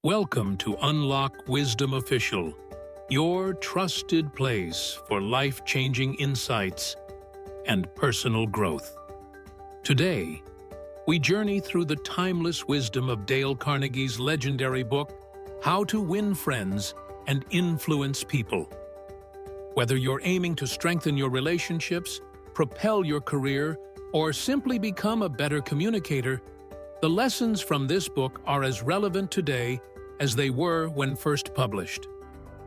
Welcome to Unlock Wisdom Official, your trusted place for life-changing insights and personal growth. Today, we journey through the timeless wisdom of Dale Carnegie's legendary book, How to Win Friends and Influence People. Whether you're aiming to strengthen your relationships, propel your career, or simply become a better communicator, the lessons from this book are as relevant today as they were when first published.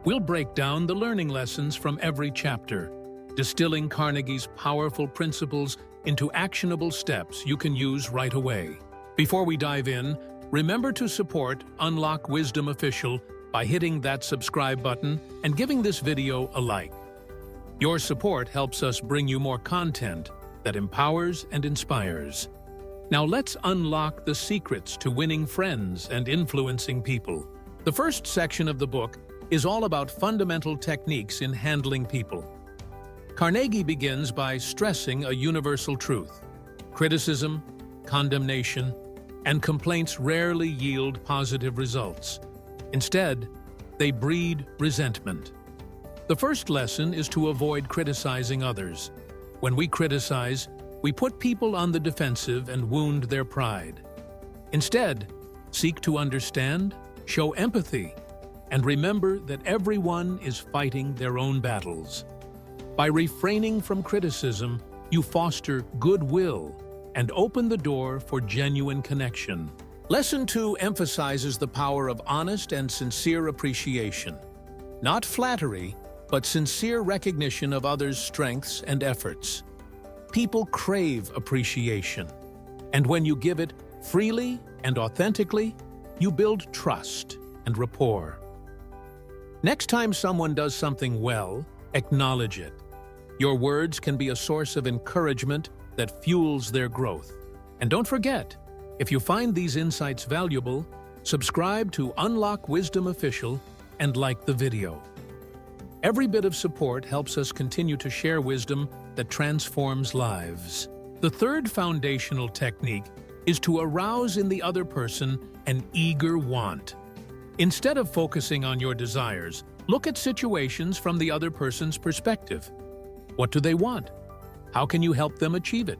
We'll break down the learning lessons from every chapter, distilling Carnegie's powerful principles into actionable steps you can use right away. Before we dive in, remember to support Unlock Wisdom Official by hitting that subscribe button and giving this video a like. Your support helps us bring you more content that empowers and inspires. Now let's unlock the secrets to winning friends and influencing people. The first section of the book is all about fundamental techniques in handling people. Carnegie begins by stressing a universal truth. Criticism, condemnation, and complaints rarely yield positive results. Instead, they breed resentment. The first lesson is to avoid criticizing others. When we criticize, we put people on the defensive and wound their pride. Instead, seek to understand, show empathy, and remember that everyone is fighting their own battles. By refraining from criticism, you foster goodwill and open the door for genuine connection. Lesson 2 emphasizes the power of honest and sincere appreciation. Not flattery, but sincere recognition of others' strengths and efforts. People crave appreciation, and when you give it freely and authentically, you build trust and rapport. Next time someone does something well, acknowledge it. Your words can be a source of encouragement that fuels their growth. And don't forget, if you find these insights valuable, subscribe to Unlock Wisdom Official and like the video. Every bit of support helps us continue to share wisdom that transforms lives. The third foundational technique is to arouse in the other person an eager want. Instead of focusing on your desires, look at situations from the other person's perspective. What do they want? How can you help them achieve it?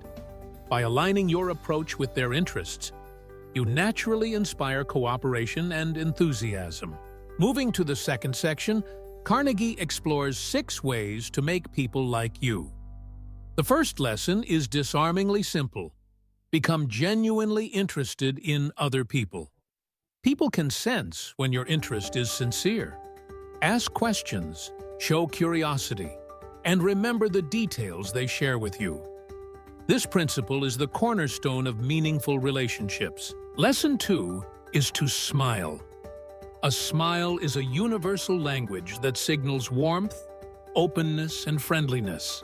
By aligning your approach with their interests, you naturally inspire cooperation and enthusiasm. Moving to the second section, Carnegie explores 6 ways to make people like you. The first lesson is disarmingly simple. Become genuinely interested in other people. People can sense when your interest is sincere. Ask questions, show curiosity, and remember the details they share with you. This principle is the cornerstone of meaningful relationships. Lesson 2 is to smile. A smile is a universal language that signals warmth, openness, and friendliness.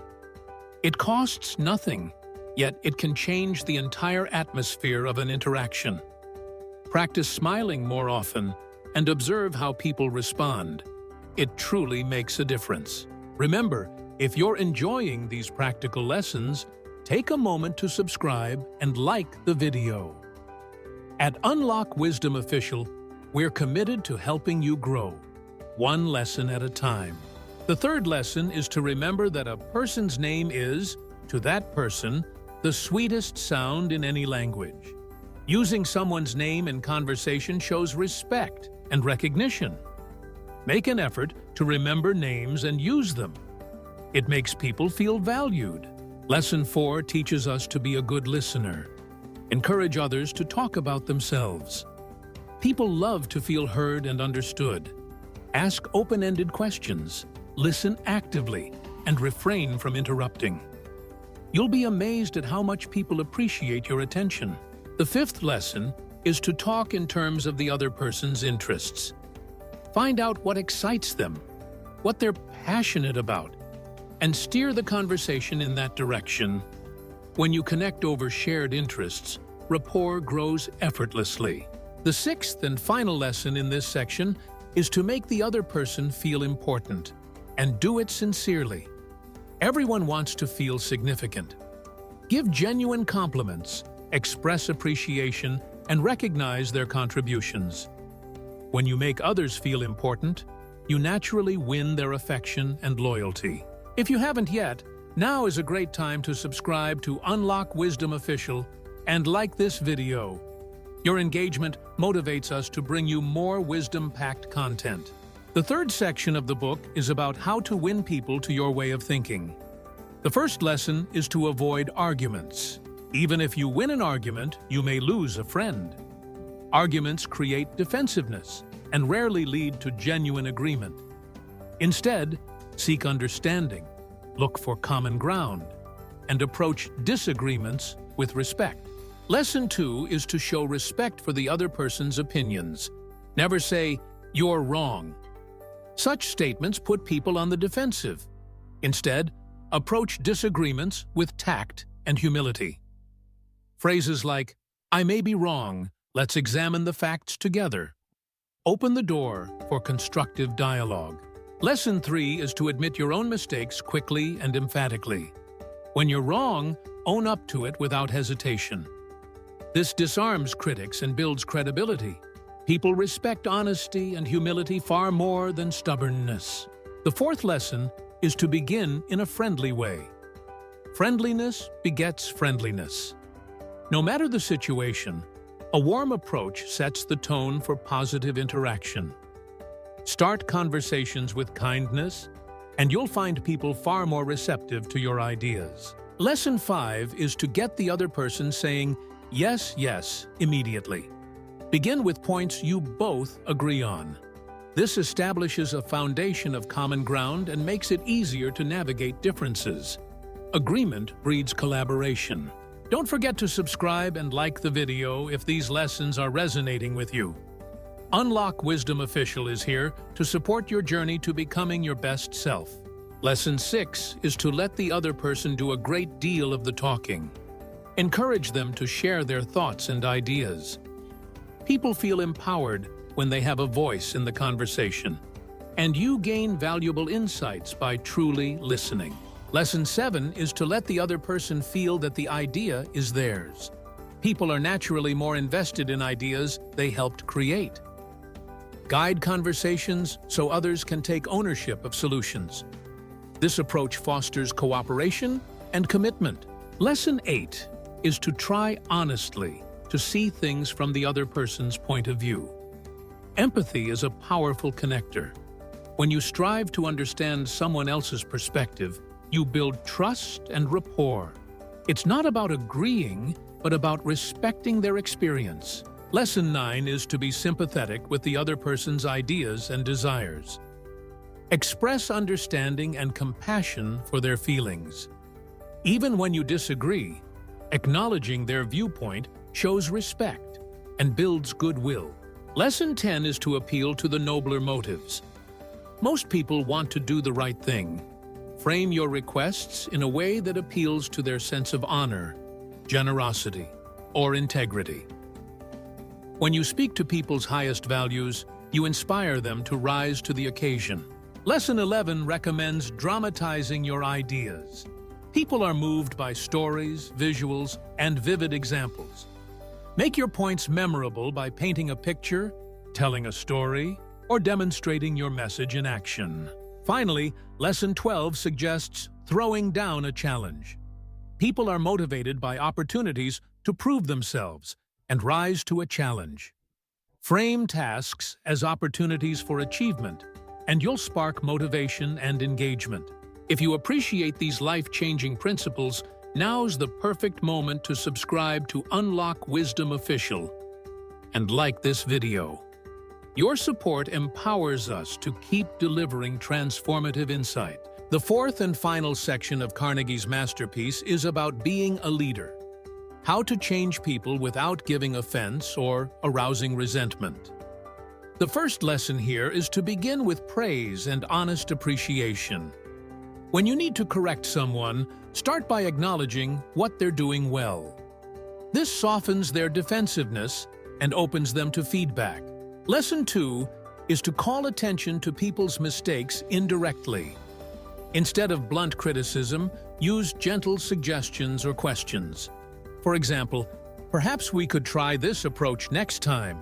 It costs nothing, yet it can change the entire atmosphere of an interaction. Practice smiling more often and observe how people respond. It truly makes a difference. Remember, if you're enjoying these practical lessons, take a moment to subscribe and like the video. At Unlock Wisdom Official, we're committed to helping you grow, one lesson at a time. The third lesson is to remember that a person's name is, to that person, the sweetest sound in any language. Using someone's name in conversation shows respect and recognition. Make an effort to remember names and use them. It makes people feel valued. Lesson 4 teaches us to be a good listener. Encourage others to talk about themselves. People love to feel heard and understood. Ask open-ended questions, listen actively, and refrain from interrupting. You'll be amazed at how much people appreciate your attention. The fifth lesson is to talk in terms of the other person's interests. Find out what excites them, what they're passionate about, and steer the conversation in that direction. When you connect over shared interests, rapport grows effortlessly. The sixth and final lesson in this section is to make the other person feel important, and do it sincerely. Everyone wants to feel significant. Give genuine compliments, express appreciation, and recognize their contributions. When you make others feel important, you naturally win their affection and loyalty. If you haven't yet, now is a great time to subscribe to Unlock Wisdom Official and like this video. Your engagement motivates us to bring you more wisdom-packed content. The third section of the book is about how to win people to your way of thinking. The first lesson is to avoid arguments. Even if you win an argument, you may lose a friend. Arguments create defensiveness and rarely lead to genuine agreement. Instead, seek understanding, look for common ground, and approach disagreements with respect. Lesson 2 is to show respect for the other person's opinions. Never say, "You're wrong." Such statements put people on the defensive. Instead, approach disagreements with tact and humility. Phrases like, "I may be wrong, let's examine the facts together," open the door for constructive dialogue. Lesson 3 is to admit your own mistakes quickly and emphatically. When you're wrong, own up to it without hesitation. This disarms critics and builds credibility. People respect honesty and humility far more than stubbornness. The fourth lesson is to begin in a friendly way. Friendliness begets friendliness. No matter the situation, a warm approach sets the tone for positive interaction. Start conversations with kindness, and you'll find people far more receptive to your ideas. Lesson 5 is to get the other person saying, "Yes, yes," immediately. Begin with points you both agree on. This establishes a foundation of common ground and makes it easier to navigate differences. Agreement breeds collaboration. Don't forget to subscribe and like the video if these lessons are resonating with you. Unlock Wisdom Official is here to support your journey to becoming your best self. Lesson 6 is to let the other person do a great deal of the talking. Encourage them to share their thoughts and ideas. People feel empowered when they have a voice in the conversation, and you gain valuable insights by truly listening. Lesson 7 is to let the other person feel that the idea is theirs. People are naturally more invested in ideas they helped create. Guide conversations so others can take ownership of solutions. This approach fosters cooperation and commitment. Lesson 8 is to try honestly to see things from the other person's point of view. Empathy is a powerful connector. When you strive to understand someone else's perspective, you build trust and rapport. It's not about agreeing, but about respecting their experience. Lesson 9 is to be sympathetic with the other person's ideas and desires. Express understanding and compassion for their feelings. Even when you disagree, acknowledging their viewpoint shows respect and builds goodwill. Lesson 10 is to appeal to the nobler motives. Most people want to do the right thing. Frame your requests in a way that appeals to their sense of honor, generosity, or integrity. When you speak to people's highest values, you inspire them to rise to the occasion. Lesson 11 recommends dramatizing your ideas. People are moved by stories, visuals, and vivid examples. Make your points memorable by painting a picture, telling a story, or demonstrating your message in action. Finally, Lesson 12 suggests throwing down a challenge. People are motivated by opportunities to prove themselves and rise to a challenge. Frame tasks as opportunities for achievement, and you'll spark motivation and engagement. If you appreciate these life-changing principles, now's the perfect moment to subscribe to Unlock Wisdom Official and like this video. Your support empowers us to keep delivering transformative insight. The fourth and final section of Carnegie's masterpiece is about being a leader. How to change people without giving offense or arousing resentment. The first lesson here is to begin with praise and honest appreciation. When you need to correct someone, start by acknowledging what they're doing well. This softens their defensiveness and opens them to feedback. Lesson 2 is to call attention to people's mistakes indirectly. Instead of blunt criticism, use gentle suggestions or questions. For example, perhaps we could try this approach next time.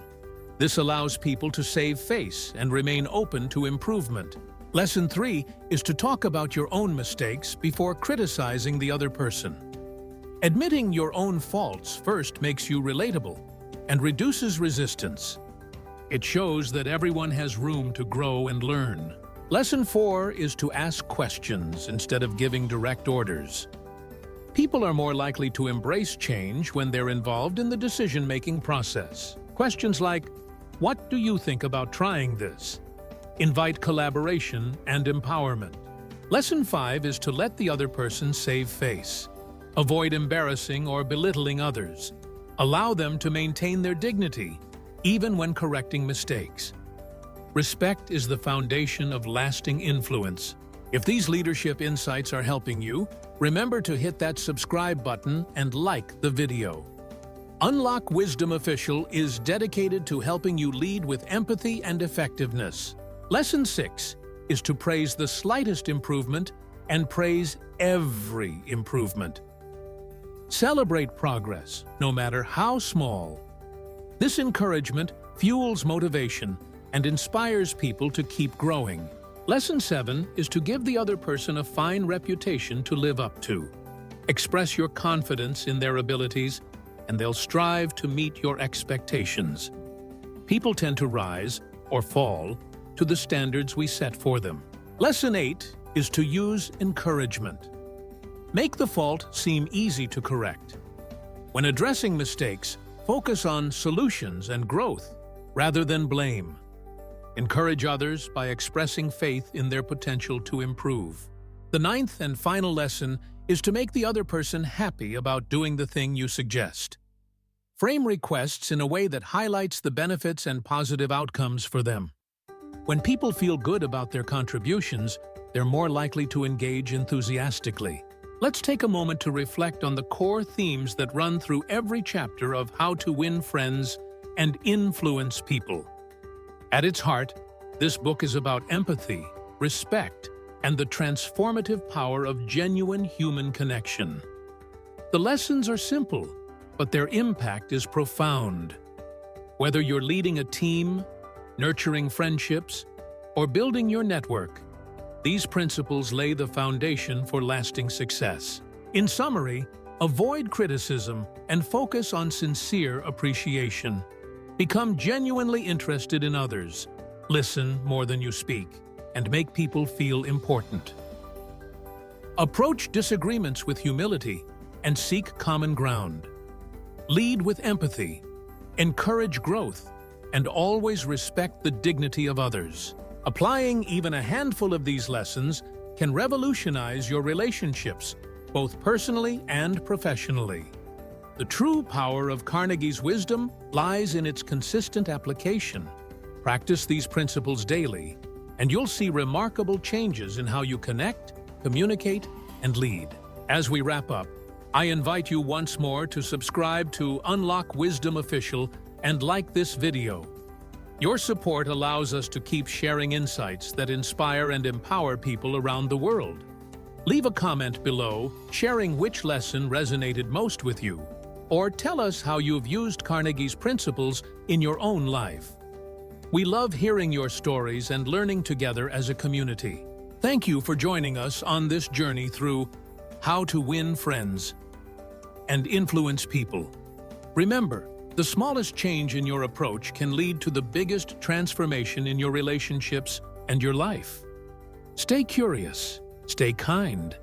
This allows people to save face and remain open to improvement. Lesson 3 is to talk about your own mistakes before criticizing the other person. Admitting your own faults first makes you relatable and reduces resistance. It shows that everyone has room to grow and learn. Lesson 4 is to ask questions instead of giving direct orders. People are more likely to embrace change when they're involved in the decision-making process. Questions like, "What do you think about trying this?" invite collaboration and empowerment. Lesson 5 is to let the other person save face. Avoid embarrassing or belittling others. Allow them to maintain their dignity, even when correcting mistakes. Respect is the foundation of lasting influence. If these leadership insights are helping you, remember to hit that subscribe button and like the video. Unlock Wisdom Official is dedicated to helping you lead with empathy and effectiveness. Lesson 6 is to praise the slightest improvement and praise every improvement. Celebrate progress, no matter how small. This encouragement fuels motivation and inspires people to keep growing. Lesson 7 is to give the other person a fine reputation to live up to. Express your confidence in their abilities, and they'll strive to meet your expectations. People tend to rise or fall to the standards we set for them. Lesson 8 is to use encouragement. Make the fault seem easy to correct. When addressing mistakes, focus on solutions and growth rather than blame. Encourage others by expressing faith in their potential to improve. The 9th and final lesson is to make the other person happy about doing the thing you suggest. Frame requests in a way that highlights the benefits and positive outcomes for them. When people feel good about their contributions, they're more likely to engage enthusiastically. Let's take a moment to reflect on the core themes that run through every chapter of How to Win Friends and Influence People. At its heart, this book is about empathy, respect, and the transformative power of genuine human connection. The lessons are simple, but their impact is profound. Whether you're leading a team, nurturing friendships, or building your network, these principles lay the foundation for lasting success. In summary, avoid criticism and focus on sincere appreciation. Become genuinely interested in others, listen more than you speak, and make people feel important. Approach disagreements with humility and seek common ground. Lead with empathy, encourage growth, and always respect the dignity of others. Applying even a handful of these lessons can revolutionize your relationships, both personally and professionally. The true power of Carnegie's wisdom lies in its consistent application. Practice these principles daily, and you'll see remarkable changes in how you connect, communicate, and lead. As we wrap up, I invite you once more to subscribe to Unlock Wisdom Official and like this video. Your support allows us to keep sharing insights that inspire and empower people around the world. Leave a comment below sharing which lesson resonated most with you, or tell us how you've used Carnegie's principles in your own life. We love hearing your stories and learning together as a community. Thank you for joining us on this journey through How to Win Friends and Influence People. Remember, the smallest change in your approach can lead to the biggest transformation in your relationships and your life. Stay curious, stay kind,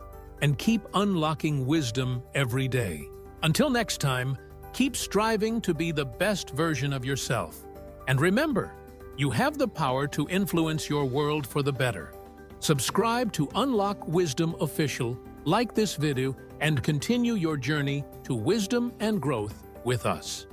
and keep unlocking wisdom every day. Until next time, keep striving to be the best version of yourself. And remember, you have the power to influence your world for the better. Subscribe to Unlock Wisdom Official, like this video, and continue your journey to wisdom and growth with us.